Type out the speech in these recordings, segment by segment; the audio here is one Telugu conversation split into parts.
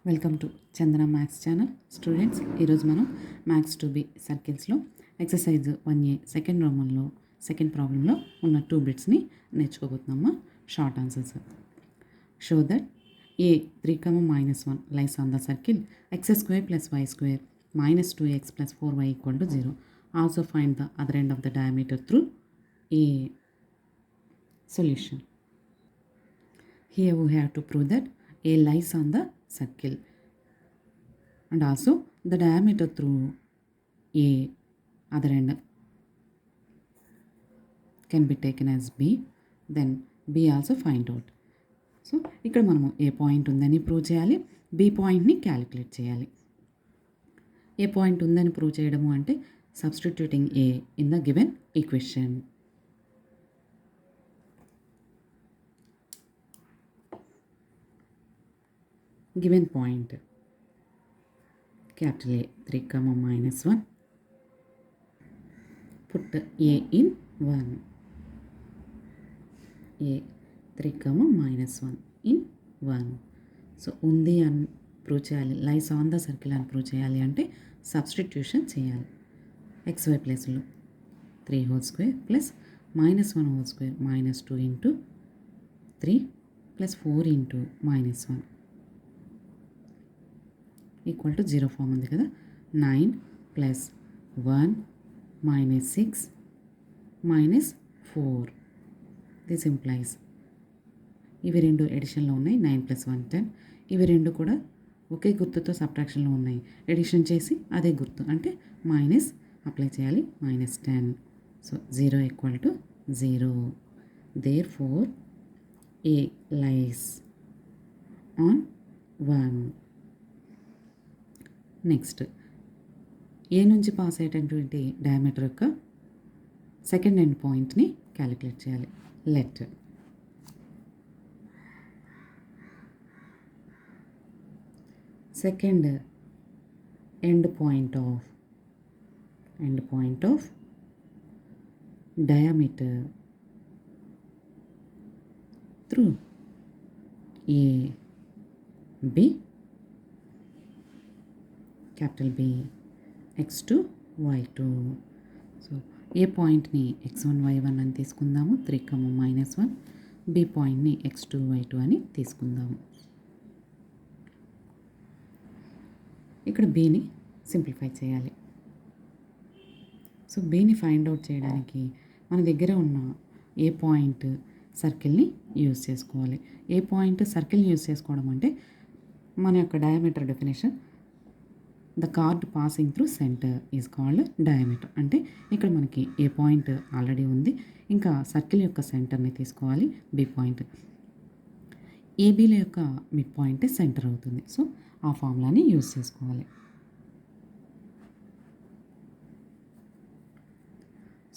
Welcome to Chandana maths channel. Students, ఈరోజు మనం మ్యాథ్స్ 2B సర్కిల్స్లో ఎక్సర్సైజ్ 1A సెకండ్ రోమన్లో సెకండ్ ప్రాబ్లంలో ఉన్న 2 బిట్స్ని నేర్చుకోబోతున్నామా. Short answers. Show that A 3, -1 lies on the circle x² + y² -2x + 4y = 0. Also find the other end of the diameter through A. Solution. Here we have to prove that A lies on the circle and also the diameter through A other end can be taken as B. Then B also find out. So ఇక్కడ మనము ఏ పాయింట్ ఉందని ప్రూవ్ చేయాలి, బి పాయింట్ని క్యాలిక్యులేట్ చేయాలి. ఏ పాయింట్ ఉందని ప్రూవ్ చేయడము అంటే substituting A in the given equation. Given point capital A 3, -1, put A in 1, A 3, -1 in 1. So ఉంది అని ప్రూవ్ చేయాలి, లైస్ ఆన్ ద సర్కిల్ అని ప్రూవ్ చేయాలి అంటే సబ్స్టిట్యూషన్ చేయాలి. XY ప్లేస్లో 3² + -1² -2 × 3 + 4 × -1 = 0 ఫామ్ ఉంది కదా. 9 + 1 -6 -4. దిస్ ఇంప్లైస్ ఇవి రెండు ఎడిషన్లో ఉన్నాయి. 9 + 1 10. ఇవి రెండు కూడా ఒకే గుర్తుతో సబ్ట్రాక్షన్లో ఉన్నాయి. ఎడిషన్ చేసి అదే గుర్తు అంటే మైనస్ అప్లై చేయాలి. -10. So 0 = 0. Therefore A lies on 1. Next A నుంచి పాస్ అయ్యేటటువంటి డయామీటర్ యొక్క సెకండ్ ఎండ్ పాయింట్ని క్యాలిక్యులేట్ చేయాలి. Let second end point of diameter through A B capital B x2 y2. So A పాయింట్ని x1 y1 అని తీసుకుందాము. 3, -1. బి పాయింట్ని x2 y2 అని తీసుకుందాము. ఇక్కడ బీని సింప్లిఫై చేయాలి. సో బీని ఫైండ్ అవుట్ చేయడానికి మన దగ్గర ఉన్న ఏ పాయింట్ సర్కిల్ని యూజ్ చేసుకోవాలి. ఏ పాయింట్ సర్కిల్ని యూజ్ చేసుకోవడం అంటే మన యొక్క diameter definition the card passing through centre is called diameter. అంటే ఇక్కడ మనకి ఏ పాయింట్ ఆల్రెడీ ఉంది, ఇంకా సర్కిల్ యొక్క సెంటర్ని తీసుకోవాలి. బి పాయింట్ ఏబీల యొక్క మిడ్ పాయింట్ సెంటర్ అవుతుంది. సో ఆ ఫార్ములాని యూజ్ చేసుకోవాలి.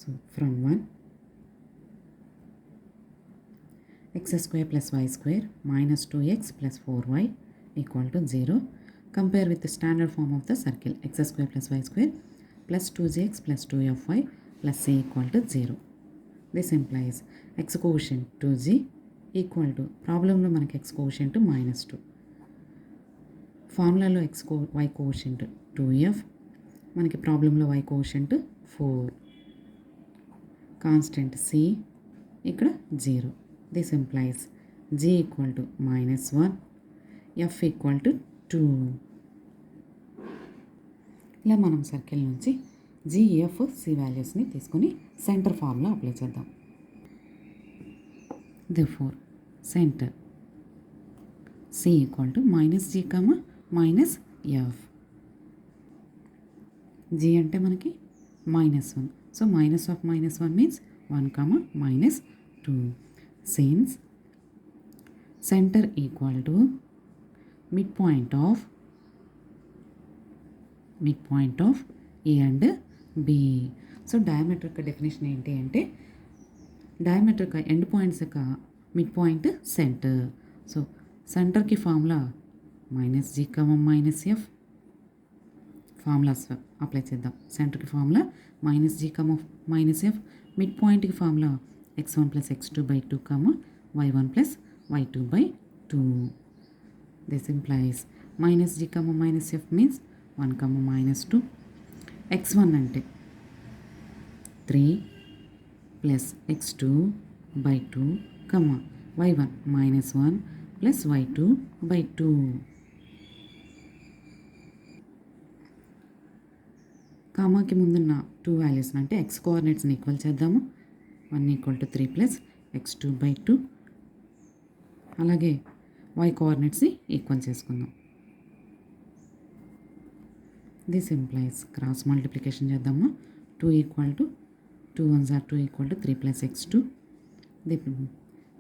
So from 1 x² + y² -2x + 4y = 0. Compare with the standard form of the circle x² + y² + 2gx + 2fy + c = 0. This implies x coefficient 2g equal to ప్రాబ్లంలో మనకి x coefficient -2, ఫార్ములాలో y coefficient 2f, మనకి ప్రాబ్లంలో y coefficient 4, కాన్స్టెంట్ c ఇక్కడ 0. This implies g = -1, f = 2. ఇలా మనం సర్కిల్ నుంచి GFC వాల్యూస్ని తీసుకొని సెంటర్ ఫార్ములా అప్లై చేద్దాం. Therefore centre C = -g, -f. g అంటే మనకి -1. So -1 means 1, -2. Since center = midpoint of A and B. So diameter యొక్క డెఫినేషన్ ఏంటి అంటే డయామీటర్ యొక్క ఎండ్ పాయింట్స్ యొక్క మిడ్ పాయింట్ సెంటర్. సో సెంటర్కి formula -g, -f. Formulas apply చేద్దాం. సెంటర్కి ఫార్ములా -g, -f. మిడ్ పాయింట్కి formula x1 + x2/2, y1 + y2/2. This implies minus G comma minus F means 1 comma minus 2. x1 అంటే 3 plus x2 by 2 comma y1 minus 1 plus y2 by 2. కామాకి ముందున్న 2 వాల్యూస్ని అంటే x కోఆర్డినేట్స్ని ఈక్వల్ చేద్దాము. 1 equal to 3 plus x2 by 2. అలాగే y కోఆర్డినేట్స్ని ఈక్వల్ చేసుకుందాం. దిస్ ఇంప్లైస్ క్రాస్ మల్టిప్లికేషన్ చేద్దాము. 2 equal to 2 1s are 2 equal to 3 plus x2.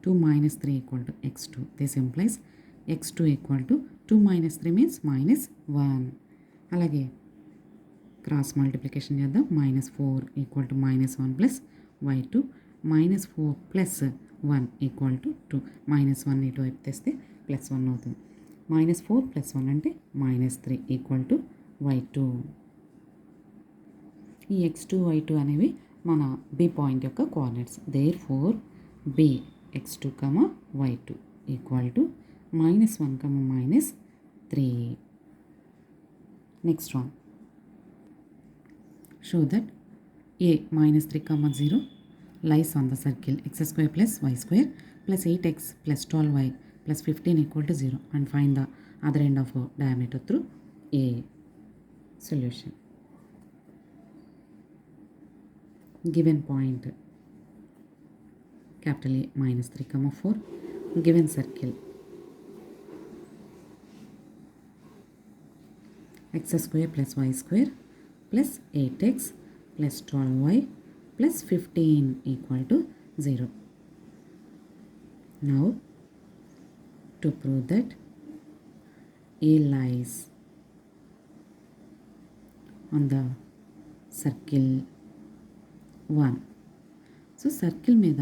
2 minus 3 equal to x2. This implies x2 equal to 2 minus 3 means minus 1. అలాగే క్రాస్ మల్టిప్లికేషన్ చేద్దాం. -4 equal to -1 plus y2. -4 plus 1 equal to 2. -1 ఇటువైపు తెస్తే +1 అవుతుంది. -4 ప్లస్ 1 అంటే -3 ఈక్వల్ టు y2. ఈ x2 y2 అనేవి మన బి పాయింట్ యొక్క coordinates. Therefore B x2, y2 equal to -1, -3. Next one, show that a -3, 0 lies on the circle x² plus y² plus 8x plus 12y plus 15 equal to 0 and find the other end of a diameter through a. Solution. Given point capital A -3, 4. Given circle x² plus y² plus 8x plus 12y plus 15 equal to 0. Now, to prove that A lies on the circle 1. So circle మీద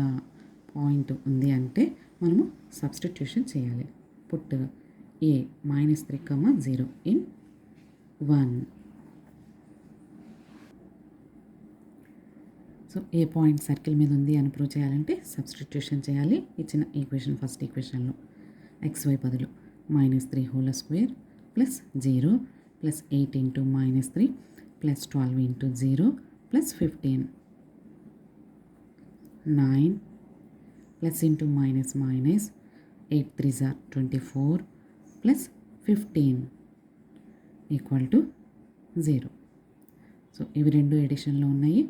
పాయింట్ ఉంది అంటే మనము సబ్స్టిట్యూషన్ చేయాలి. Put A -3, 0 in 1. So A point circle మీద ఉంది అని ప్రూవ్ చేయాలంటే సబ్స్టిట్యూషన్ చేయాలి. ఇచ్చిన ఈక్వేషన్ ఫస్ట్ ఈక్వేషన్లో xy బదులు -3 whole square plus 0 plus 8 into -3 plus 12 into 0 plus 15 9 plus into minus 8 3s are 24 plus 15 equal to 0. So ఇవి రెండు ఎడిషన్లో ఉన్నాయి.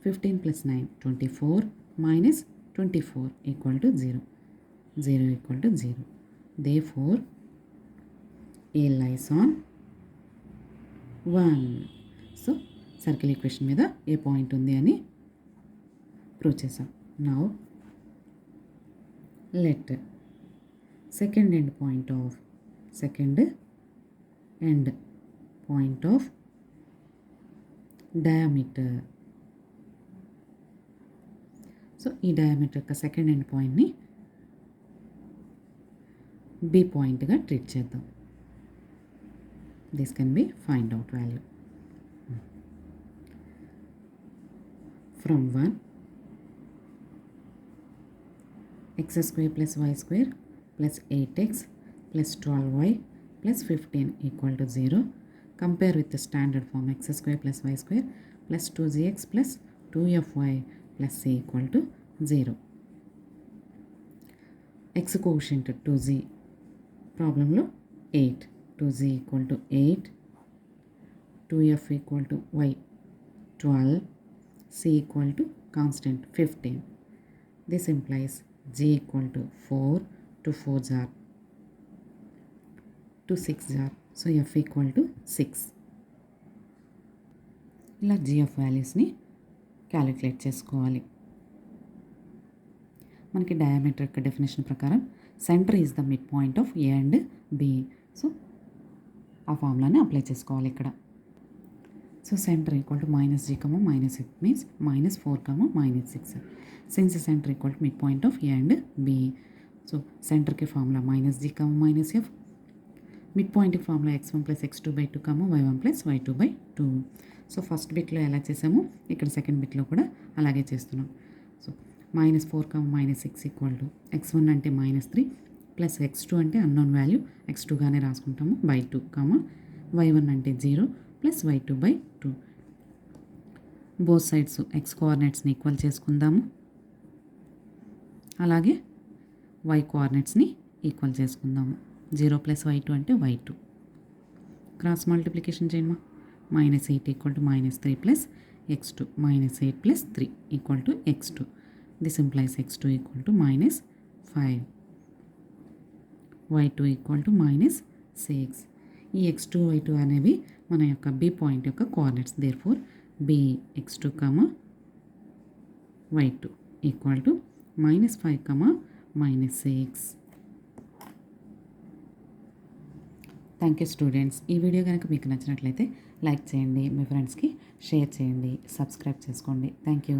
15 plus 9 24 minus 24 equal to 0. 0 equal to 0. Therefore, A lies on 1. So circle equation మీద ఏ పాయింట్ ఉంది అని ప్రూవ్ చేసాం. Now let second end point of diameter. So ఈ డయామీటర్ యొక్క సెకండ్ ఎండ్ పాయింట్ని బి పాయింట్గా ట్రీట్ చేద్దాం. This can be find out value from 1 x² plus y² plus 8x plus 12y plus 15 equal to 0. Compare with the standard form x² plus y² plus 2gx plus 2fy plus c equal to 0. X coefficient 2z ప్రాబ్లంలో 8, 2z equal to 8, 2f equal to y 12, c equal to constant 15. This implies g equal to 4, 2 4s are 2 6s are, so f equal to 6. ఇలా gf వాల్యూస్ని క్యాలిక్యులేట్ చేసుకోవాలి. మనకి డయామీటర్ యొక్క డెఫినేషన్ ప్రకారం centre is the mid point of A and B. So ఆ ఫార్ములాని అప్లై చేసుకోవాలి ఇక్కడ. So centre equal to -g, -6 means -4, -6. Since centre equal to mid point of A and B. So సెంటర్కి ఫార్ములా -g, -f. మిడ్ పాయింట్కి formula x1 + x2/2, y1 + y2/2. So first బిట్లో ఎలా చేసామో ఇక్కడ సెకండ్ బిట్లో కూడా అలాగే చేస్తున్నాం. సో -4, -6 ఈక్వల్ టు x1 అంటే -3 ప్లస్ x2 అంటే అన్నోన్ వాల్యూ x2గానే రాసుకుంటాము బై 2 కామా y1 అంటే 0 plus y2 by 2. Both sides x కోఆర్డినేట్స్ని ఈక్వల్ చేసుకుందాము. అలాగే y కోఆర్డినేట్స్ని ఈక్వల్ చేసుకుందాము. 0 ప్లస్ y2 అంటే y2. క్రాస్ మల్టిప్లికేషన్ చేయమ్మా. -8 equal to -3 plus x2 -8 plus 3 equal to x2. This implies x2 equal to -5, y2 equal to -6. ఈ x2 y2 అనేవి మన యొక్క బి పాయింట్ యొక్క coordinates. Therefore B x2 y2 equal to -5 -6. Thank you students. ఈ వీడియో కనుక మీకు నచ్చినట్లయితే లైక్ చేయండి, మీ ఫ్రెండ్స్కి షేర్ చేయండి, సబ్స్క్రైబ్ చేసుకోండి. Thank you.